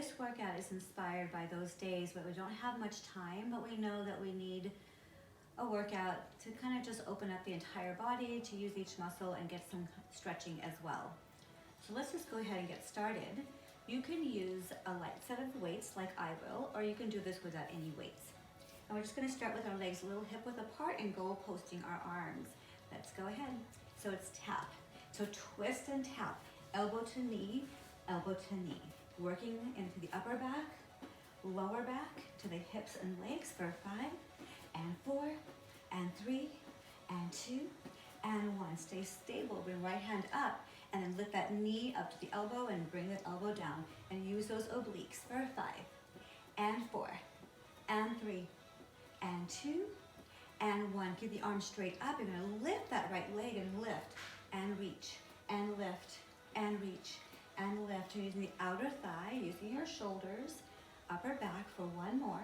this workout is inspired by those days where we don't have much time, but we know that we need a workout to kind of just open up the entire body, to use each muscle and get some stretching as well. So let's just go ahead and get started. You can use a light set of weights like I will, or you can do this without any weights. And we're just going to start with our legs a little hip width apart and goal posting our arms. Let's go ahead. So it's tap. So twist and tap, elbow to knee, working into the upper back, lower back to the hips and legs for 5 and 4 and 3 and 2 and 1. Stay stable, bring right hand up and then lift that knee up to the elbow and bring the elbow down and use those obliques for 5 and 4 and 3 and 2 and 1. Keep the arms straight up. You're gonna lift that right leg and lift and reach and lift and reach and lift. You're using the outer thigh, using your shoulders, upper back for 1 more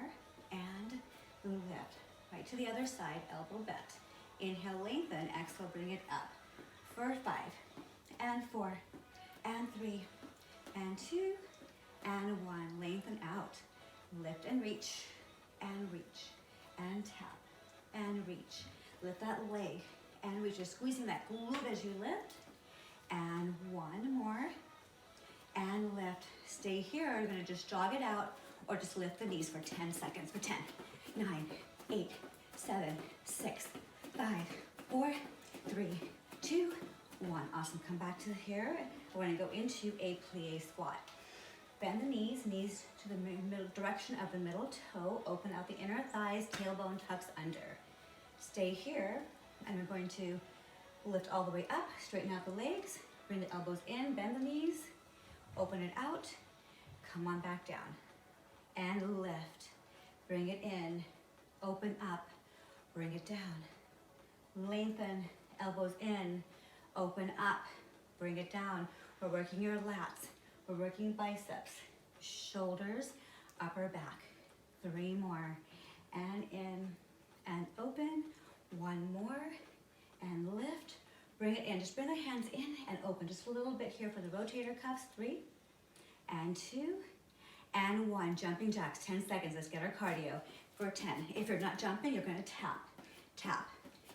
and lift. Right to the other side, elbow bent. Inhale, lengthen, exhale, bring it up for 5 and 4 and 3 and 2 and 1. Lengthen out, lift and reach and tap and reach. Lift that leg and reach. You're squeezing that glute as you lift. And 1 more and lift. Stay here. You're gonna just jog it out or just lift the knees for 10 seconds. For 10, 9, 8, 7, 6, 5, 4, 3, 2, 1. Awesome. Come back to here. We're gonna go into a plie squat. Bend the knees to the middle direction of the middle toe. Open out the inner thighs, tailbone tucks under. Stay here, and we're going to lift all the way up, straighten out the legs, bring the elbows in, bend the knees, open it out, come on back down, and lift. Bring it in, open up, bring it down. Lengthen, elbows in, open up, bring it down. We're working your lats. We're working biceps, shoulders, upper back. 3 more, and in, and open. 1 more, and lift. Bring it in. Just bring the hands in and open. Just a little bit here for the rotator cuffs. 3 and 2 and 1. Jumping jacks, 10 seconds. Let's get our cardio for 10. If you're not jumping, you're gonna tap, tap.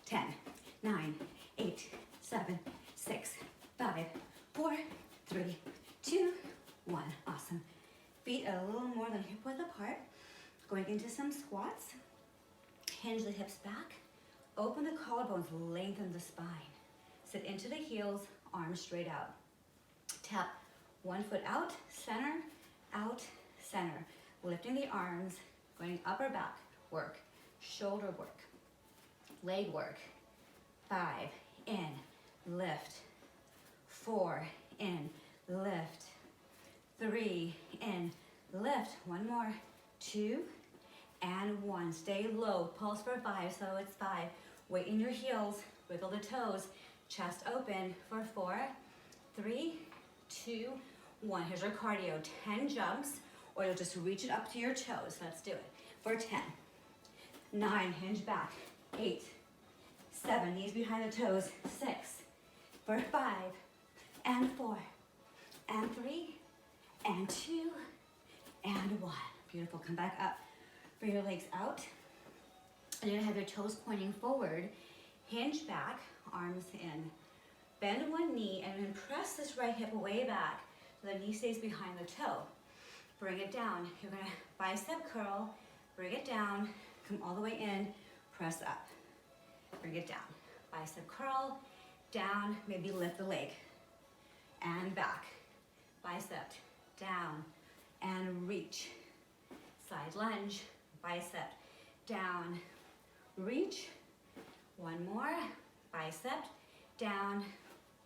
10, 9, 8, 7, 6, 5, 4, 3, 2, 1. Awesome. Feet a little more than hip width apart. Going into some squats. Hinge the hips back. Open the collarbones, lengthen the spine. Sit into the heels, arms straight out. Tap 1 foot out, center. Lifting the arms, going upper back work, shoulder work, leg work. 5, in, lift. 4, in, lift. 3, in, lift. 1 more, 2, and 1. Stay low, pulse for 5, so it's 5. Weight in your heels, wiggle the toes, chest open for 4, 3, 2, 1. Here's our cardio, 10 jumps, or you'll just reach it up to your toes. Let's do it for 10, 9, hinge back, 8, 7, knees behind the toes, 6, for 5, and 4, and 3, and 2, and 1. Beautiful, come back up. Bring your legs out. And you're gonna have your toes pointing forward. Hinge back, arms in. Bend 1 knee and then press this right hip way back so the knee stays behind the toe. Bring it down. You're gonna bicep curl, bring it down, come all the way in, press up. Bring it down. Bicep curl, down, maybe lift the leg. And back. Bicep, down, and reach. Side lunge, bicep, down, reach. 1 more, bicep, down,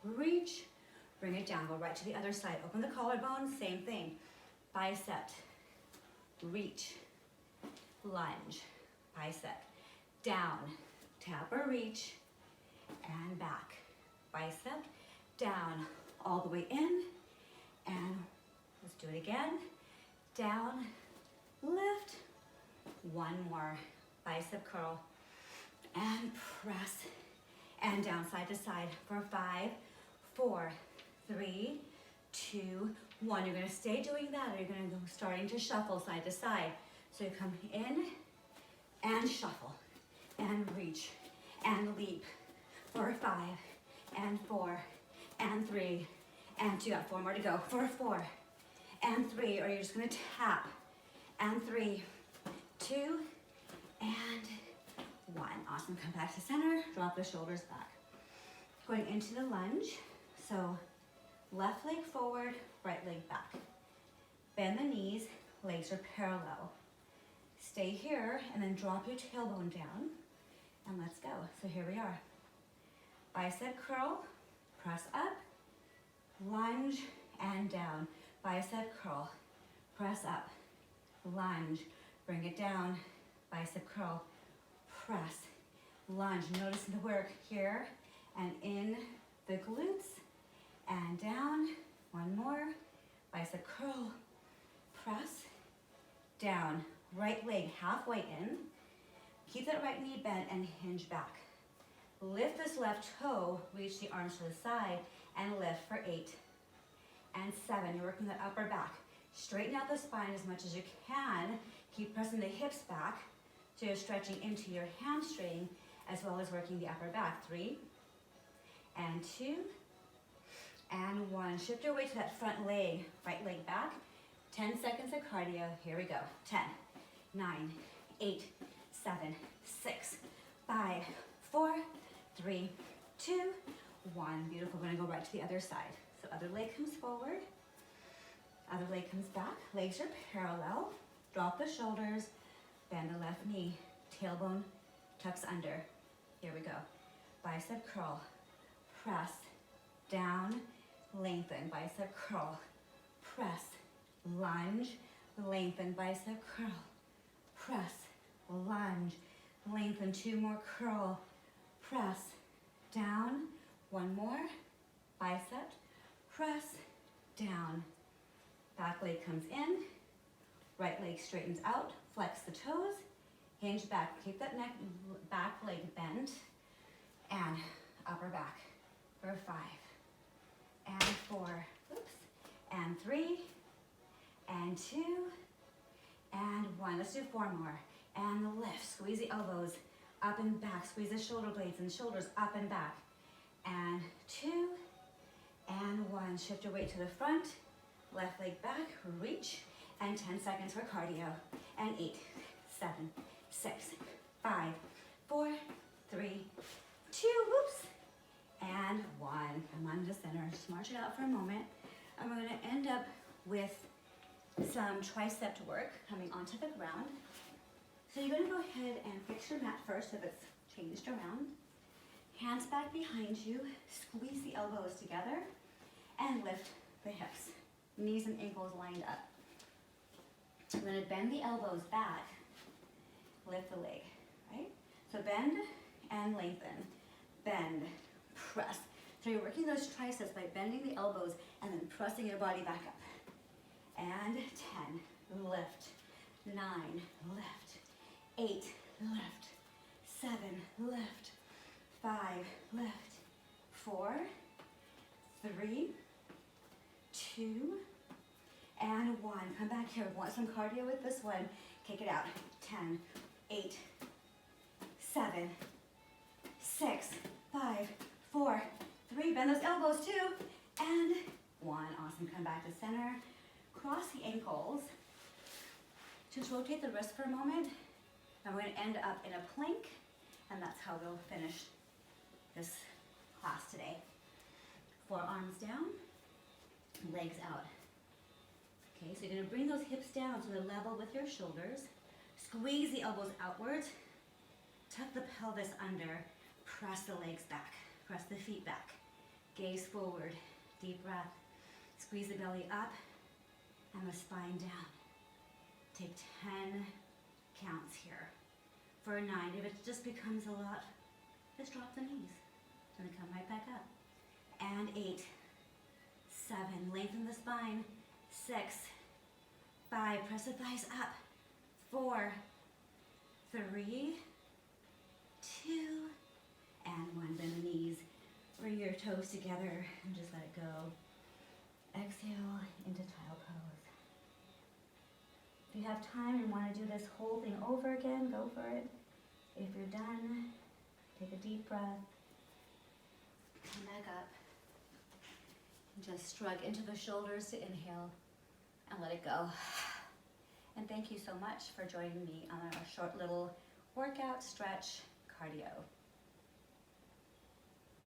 reach. Bring it down, go right to the other side. Open the collarbone, same thing. Bicep, reach, lunge, bicep, down, tap or reach, and back. Bicep, down, all the way in, and let's do it again. Down, lift. 1 more, bicep curl, and press, and down side to side for 5, 4, 3, 2, 1. You're gonna stay doing that, or you're gonna go starting to shuffle side to side. So you come in and shuffle and reach and leap for 5 and 4 and 3 and 2. Got 4 more to go for 4 and 3, or you're just gonna tap and 3, 2, and 1. Awesome. Come back to center. Drop the shoulders back. Going into the lunge. So left leg forward, right leg back. Bend the knees, legs are parallel. Stay here and then drop your tailbone down and let's go. So here we are. Bicep curl, press up, lunge and down. Bicep curl, press up, lunge, bring it down. Bicep curl, press, lunge. Notice the work here and in the glutes and down. 1 more. Bicep curl, press, down. Right leg halfway in. Keep that right knee bent and hinge back. Lift this left toe, reach the arms to the side, and lift for 8 and 7. You're working that upper back. Straighten out the spine as much as you can. Keep pressing the hips back so you're stretching into your hamstring as well as working the upper back. 3 and 2 and 1. Shift your weight to that front leg, right leg back. 10 seconds of cardio. Here we go. 10, 9, 8, 7, 6, 5, 4, 3, 2, 1. Beautiful. We're going to go right to the other side. So other leg comes forward. Other leg comes back. Legs are parallel. Drop the shoulders. Bend the left knee. Tailbone tucks under. Here we go. Bicep curl. Press. Down. Lengthen. Bicep curl. Press. Lunge. Lengthen. Bicep curl. Press. Lunge. Lengthen. 2 more. Curl. Press. Down. 1 more. Bicep. Press. Down. Back leg comes in. Right leg straightens out. Flex the toes. Hinge back. Keep that neck, back leg bent. And upper back for 5 and 4. Oops. And 3 and 2 and 1. Let's do 4 more. And the lift. Squeeze the elbows up and back. Squeeze the shoulder blades and shoulders up and back. And 2 and 1. Shift your weight to the front. Left leg back. Reach. And 10 seconds for cardio. And 8, 7, 6, 5, 4, 3, 2. Whoops. And 1. Come on to center. Just march it out for a moment. And we're going to end up with some tricep work coming onto the ground. So you're going to go ahead and fix your mat first if it's changed around. Hands back behind you. Squeeze the elbows together and lift the hips. Knees and ankles lined up. I'm going to bend the elbows back. Lift the leg, right? So bend and lengthen. Bend, press. So you're working those triceps by bending the elbows and then pressing your body back up. And 10, lift. 9, lift. 8, lift. 7, lift. 5, lift. 4, 3, 2, and 1. Come back here. Want some cardio with this one? Kick it out. 10, 8, 7, 6, 5, 4, 3. Bend those elbows too. And 1. Awesome. Come back to center. Cross the ankles. Just rotate the wrist for a moment. And we're going to end up in a plank. And that's how we'll finish this class today. Forearms down. Legs out. Okay, so you're going to bring those hips down to the level with your shoulders. Squeeze the elbows outwards. Tuck the pelvis under. Press the legs back. Press the feet back. Gaze forward. Deep breath. Squeeze the belly up and the spine down. Take 10 counts here. For 9, if it just becomes a lot, just drop the knees. Then come right back up. And 8, 7, lengthen the spine. 6, 5, press the thighs up. 4, 3, 2, and 1. Bend the knees. Bring your toes together and just let it go. Exhale into child pose. If you have time and want to do this whole thing over again, go for it. If you're done, take a deep breath. Come back up. Just shrug into the shoulders to inhale and let it go. And thank you so much for joining me on our short little workout, stretch, cardio.